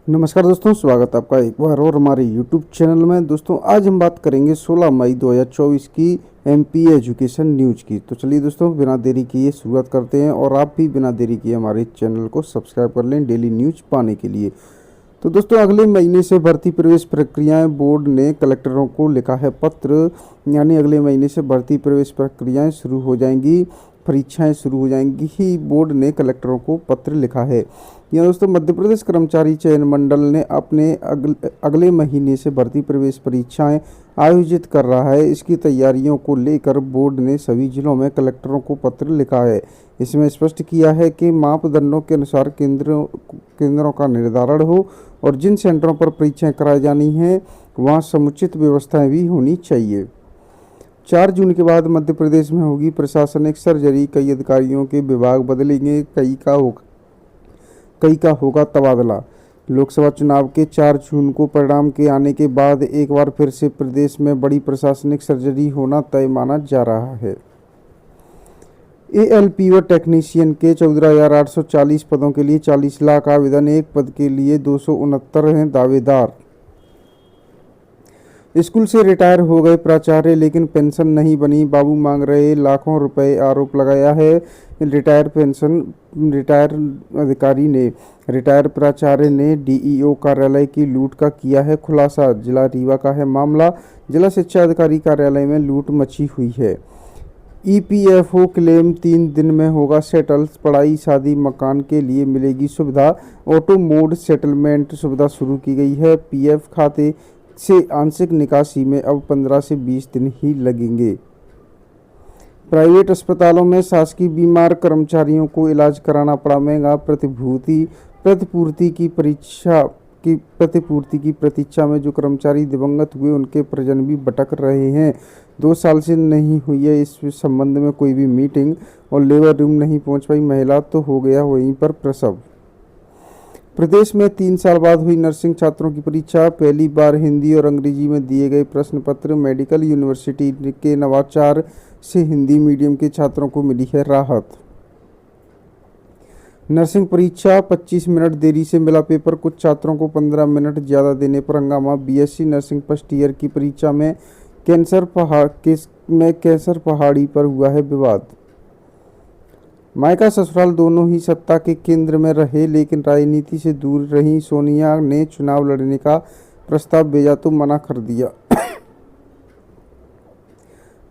नमस्कार दोस्तों, स्वागत है आपका एक बार और हमारे YouTube चैनल में। दोस्तों आज हम बात करेंगे 16 मई 2024 की MP एजुकेशन न्यूज़ की। तो चलिए दोस्तों, बिना देरी किए शुरुआत करते हैं और आप भी बिना देरी किए हमारे चैनल को सब्सक्राइब कर लें डेली न्यूज़ पाने के लिए। तो दोस्तों अगले महीने से भर्ती प्रवेश प्रक्रियाएं बोर्ड ने कलेक्टरों को लिखा है पत्र, यानी अगले महीने से भर्ती प्रवेश प्रक्रियाएं शुरू हो जाएंगी, परीक्षाएं शुरू हो जाएंगी ही बोर्ड ने कलेक्टरों को पत्र लिखा है। यह दोस्तों मध्य प्रदेश कर्मचारी चयन मंडल ने अपने अगले महीने से भर्ती प्रवेश परीक्षाएं आयोजित कर रहा है। इसकी तैयारियों को लेकर बोर्ड ने सभी जिलों में कलेक्टरों को पत्र लिखा है। इसमें स्पष्ट किया है कि मापदंडों के अनुसार केंद्रों का निर्धारण हो और जिन सेंटरों पर परीक्षाएं कराई जानी हैं वहां समुचित व्यवस्थाएं भी होनी चाहिए। 4 जून के बाद मध्य प्रदेश में होगी प्रशासनिक सर्जरी, कई अधिकारियों के विभाग बदलेंगे, कई का होगा तबादला। लोकसभा चुनाव के 4 जून को परिणाम के आने के बाद एक बार फिर से प्रदेश में बड़ी प्रशासनिक सर्जरी होना तय माना जा रहा है। ALPO टेक्नीशियन के 14,840 पदों के लिए 40 लाख आवेदन, एक पद के लिए 269 हैं दावेदार। स्कूल से रिटायर हो गए प्राचार्य लेकिन पेंशन नहीं बनी, बाबू मांग रहे लाखों रुपए, आरोप लगाया है रिटायर अधिकारी ने। रिटायर प्राचार्य ने DEO कार्यालय की लूट का किया है खुलासा। जिला रीवा का है मामला। जिला शिक्षा अधिकारी कार्यालय में लूट मची हुई है। EPFO क्लेम 3 दिन में होगा सेटल, पढ़ाई शादी मकान के लिए मिलेगी सुविधा। ऑटो मोड सेटलमेंट सुविधा शुरू की गई है। PF खाते से आंशिक निकासी में अब 15 से 20 दिन ही लगेंगे। प्राइवेट अस्पतालों में शासकीय बीमार कर्मचारियों को इलाज कराना पड़ा महंगा। प्रतिपूर्ति की प्रतीक्षा में जो कर्मचारी दिवंगत हुए उनके परिजन भी भटक रहे हैं। 2 साल से नहीं हुई है इस संबंध में कोई भी मीटिंग और लेबर रूम नहीं पहुंच पाई महिला, तो हो गया वहीं पर प्रसव। प्रदेश में 3 साल बाद हुई नर्सिंग छात्रों की परीक्षा। पहली बार हिंदी और अंग्रेजी में दिए गए प्रश्न पत्र। मेडिकल यूनिवर्सिटी के नवाचार से हिंदी मीडियम के छात्रों को मिली है राहत। नर्सिंग परीक्षा 25 मिनट देरी से मिला पेपर, कुछ छात्रों को 15 मिनट ज़्यादा देने पर हंगामा। BSc नर्सिंग फर्स्ट ईयर की परीक्षा में कैंसर पहाड़ी पर हुआ है विवाद। मायका ससुराल दोनों ही सत्ता के केंद्र में रहे लेकिन राजनीति से दूर रहीं सोनिया ने चुनाव लड़ने का प्रस्ताव भेजा तो मना कर दिया।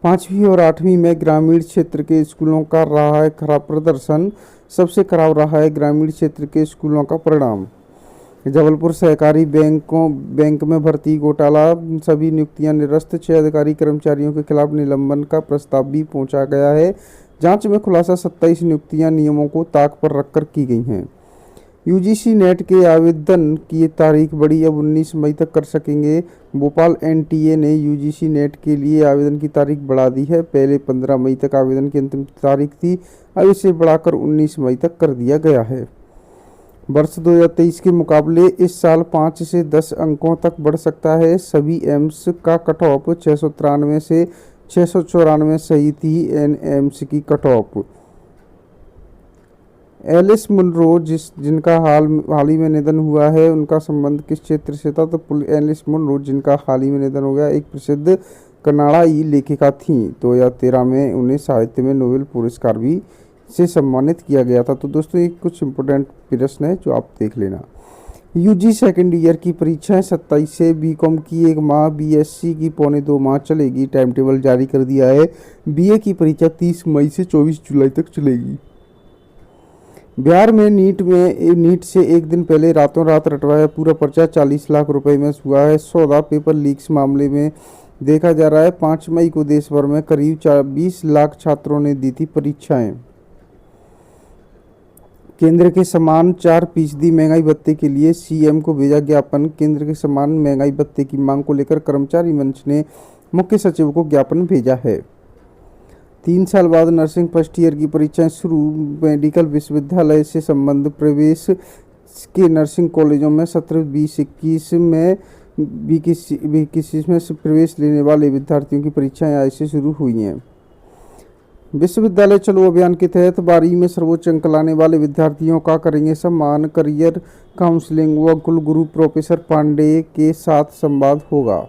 5वीं और 8वीं में ग्रामीण क्षेत्र के स्कूलों का रहा है खराब प्रदर्शन। सबसे खराब रहा है ग्रामीण क्षेत्र के स्कूलों का परिणाम। जबलपुर सहकारी बैंक में भर्ती घोटाला, सभी नियुक्तियां निरस्त। 6 अधिकारी कर्मचारियों के खिलाफ निलंबन का प्रस्ताव भी पहुंचा गया है। जांच में खुलासा, 27 नियुक्तियां नियमों को ताक पर रखकर की गई हैं। UGC नेट के आवेदन की तारीख बढ़ी, अब 19 मई तक कर सकेंगे। भोपाल NTA ने UGC नेट के लिए आवेदन की तारीख बढ़ा दी है। पहले 15 मई तक आवेदन की अंतिम तारीख थी, अब इसे बढ़ाकर 19 मई तक कर दिया गया है। वर्ष 2023 के मुकाबले इस साल 5 से 10 अंकों तक बढ़ सकता है। सभी एम्स का कट ऑफ 693 से 694 सही थी NMC की कट ऑफ। एलिस मुनरो जिनका हाल ही में निधन हुआ है, उनका संबंध किस क्षेत्र से था? तो एलिस मुनरो जिनका हाल ही में निधन हो गया एक प्रसिद्ध कनाडाई लेखिका थी। 2013 में उन्हें साहित्य में नोबेल पुरस्कार भी से सम्मानित किया गया था। तो दोस्तों ये कुछ इंपोर्टेंट प्रश्न है जो आप देख लेना। UG सेकेंड ईयर की परीक्षाएं 27 से, BCom की 1 माह, BSc की 2.25 माह चलेगी। टाइम टेबल जारी कर दिया है। BA की परीक्षा 30 मई से 24 जुलाई तक चलेगी। बिहार में नीट से एक दिन पहले रातों रात रटवाया पूरा पर्चा, 40 लाख रुपए में हुआ है सौदा। पेपर लीक्स मामले में देखा जा रहा है 5 मई को देश भर में करीब 20 लाख छात्रों ने दी थी परीक्षाएं। केंद्र के समान 4% महंगाई भत्ते के लिए CM को भेजा ज्ञापन। केंद्र के समान महंगाई भत्ते की मांग को लेकर कर्मचारी मंच ने मुख्य सचिव को ज्ञापन भेजा है। 3 साल बाद नर्सिंग फर्स्ट ईयर की परीक्षाएं शुरू। मेडिकल विश्वविद्यालय से संबंध प्रवेश के नर्सिंग कॉलेजों में 17-20-21 में 21 में प्रवेश लेने वाले विद्यार्थियों की परीक्षाएं आज से शुरू हुई हैं। विश्वविद्यालय चलो अभियान के तहत 12वीं में सर्वोच्च अंक लाने वाले विद्यार्थियों का करेंगे सम्मान। करियर काउंसलिंग व कुलगुरु प्रोफेसर पांडे के साथ संवाद होगा।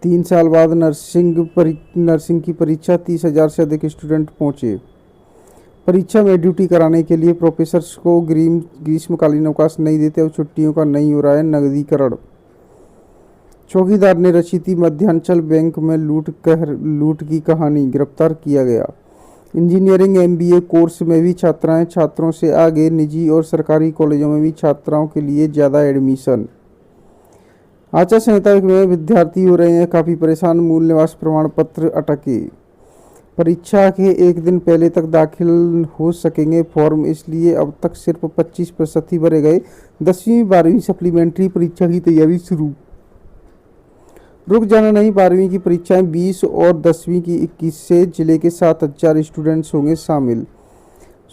3 साल बाद नर्सिंग की परीक्षा 30,000 से अधिक स्टूडेंट पहुंचे। परीक्षा में ड्यूटी कराने के लिए प्रोफेसर्स को ग्रीष्मकालीन अवकाश नहीं देते, अब छुट्टियों का नहीं हो रहा है नगदीकरण। चौकीदार ने रची थी मध्यांचल बैंक में लूट की कहानी, गिरफ्तार किया गया। इंजीनियरिंग MBA कोर्स में भी छात्राएं छात्रों से आगे, निजी और सरकारी कॉलेजों में भी छात्राओं के लिए ज़्यादा एडमिशन। आचार संहिता में विद्यार्थी हो रहे हैं काफ़ी परेशान, मूल निवास प्रमाण पत्र अटके। परीक्षा के एक दिन पहले तक दाखिल हो सकेंगे फॉर्म, इसलिए अब तक सिर्फ 25% ही भरे गए। 10वीं 12वीं सप्लीमेंट्री परीक्षा की तैयारी शुरू। रुक जाना नहीं, 12वीं की परीक्षाएं 20 और 10वीं की 21 से। जिले के 7,000 स्टूडेंट्स होंगे शामिल।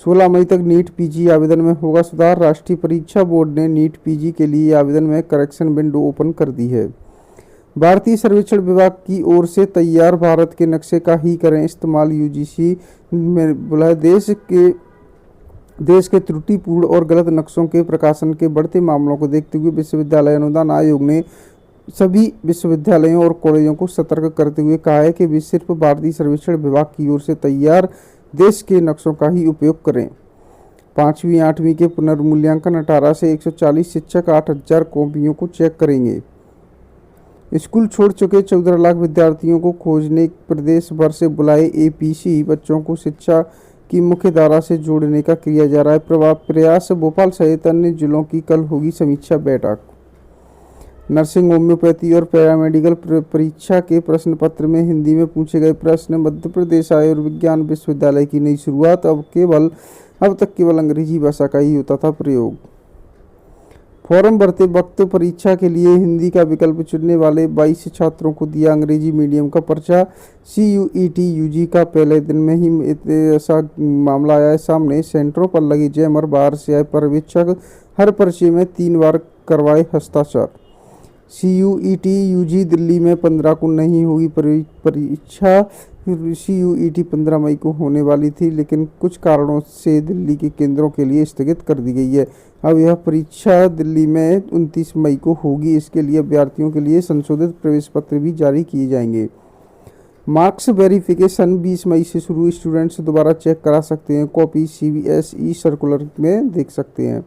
16 मई तक नीट PG आवेदन में होगा सुधार। राष्ट्रीय परीक्षा बोर्ड ने नीट PG के लिए आवेदन में करेक्शन विंडो ओपन कर दी है। भारतीय सर्वेक्षण विभाग की ओर से तैयार भारत के नक्शे का ही करें इस्तेमाल, UGC में बोला है। देश के त्रुटिपूर्ण और गलत नक्शों के प्रकाशन के बढ़ते मामलों को देखते हुए विश्वविद्यालय अनुदान आयोग ने सभी विश्वविद्यालयों और कॉलेजों को सतर्क करते हुए कहा है कि वे सिर्फ भारतीय सर्वेक्षण विभाग की ओर से तैयार देश के नक्शों का ही उपयोग करें। 5वीं 8वीं के पुनर्मूल्यांकन 18 से 140 शिक्षक 8,000 कॉपियों को चेक करेंगे। स्कूल छोड़ चुके 14 लाख विद्यार्थियों को खोजने प्रदेश भर से बुलाए APC। बच्चों को शिक्षा की मुख्य धारा से जोड़ने का किया जा रहा है प्रयास। भोपाल सहित अन्य जिलों की कल होगी समीक्षा बैठक। नर्सिंग, होम्योपैथी और पैरामेडिकल परीक्षा के प्रश्न पत्र में हिंदी में पूछे गए प्रश्न। मध्य प्रदेश आयुर्विज्ञान विश्वविद्यालय की नई शुरुआत, अब तक केवल अंग्रेजी भाषा का ही होता था प्रयोग। फॉर्म भरते वक्त परीक्षा के लिए हिंदी का विकल्प चुनने वाले 22 छात्रों को दिया अंग्रेजी मीडियम का पर्चा। CUET UG का पहले दिन में ही ऐसा मामला आया है सामने। सेंटरों पर लगे जैमर, बाहर से आए पर्यवेक्षक, हर पर्चे में 3 बार करवाए हस्ताक्षर। CUET UG दिल्ली में 15 को नहीं होगी परीक्षा। CUET 15 मई को होने वाली थी, लेकिन कुछ कारणों से दिल्ली के केंद्रों के लिए स्थगित कर दी गई है। अब यह परीक्षा दिल्ली में 29 मई को होगी। इसके लिए अभ्यर्थियों के लिए संशोधित प्रवेश पत्र भी जारी किए जाएंगे। मार्क्स वेरिफिकेशन 20 मई से शुरू, स्टूडेंट्स दोबारा चेक करा सकते हैं। कॉपी CBSE सर्कुलर में देख सकते हैं।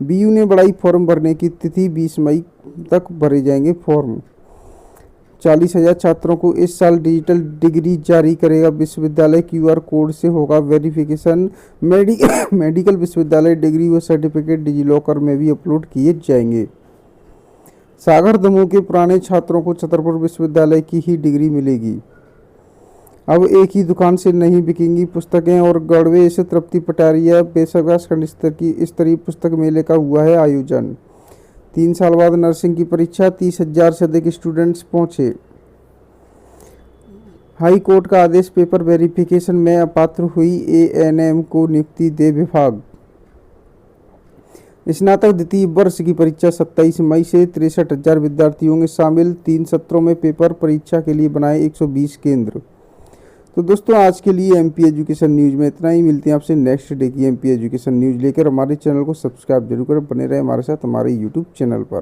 BU ने बढ़ाई फॉर्म भरने की तिथि, 20 मई तक भरे जाएंगे फॉर्म। 40,000 छात्रों को इस साल डिजिटल डिग्री जारी करेगा विश्वविद्यालय। QR कोड से होगा वेरिफिकेशन। मेडिकल विश्वविद्यालय डिग्री व सर्टिफिकेट डिजिलॉकर में भी अपलोड किए जाएंगे। सागर दमोह के पुराने छात्रों को छतरपुर विश्वविद्यालय की ही डिग्री मिलेगी। अब एक ही दुकान से नहीं बिकेंगी पुस्तकें। और गढ़वे से तृप्ति पटारिया बेसब्यास खंड स्तरीय पुस्तक मेले का हुआ है आयोजन। 3 साल बाद नर्सिंग की परीक्षा, 30,000 से अधिक स्टूडेंट्स पहुंचे। हाई कोर्ट का आदेश, पेपर वेरिफिकेशन में अपात्र हुई ANM को नियुक्ति दे विभाग। स्नातक द्वितीय वर्ष की परीक्षा 27 मई से 63,000 विद्यार्थी होंगे शामिल। 3 सत्रों में पेपर परीक्षा के लिए बनाए 120 केंद्र। तो दोस्तों आज के लिए MP एजुकेशन न्यूज़ में इतना ही। मिलते हैं आपसे नेक्स्ट डे की MP एजुकेशन न्यूज़ लेकर। हमारे चैनल को सब्सक्राइब जरूर करें, बने रहे हमारे साथ हमारे YouTube चैनल पर।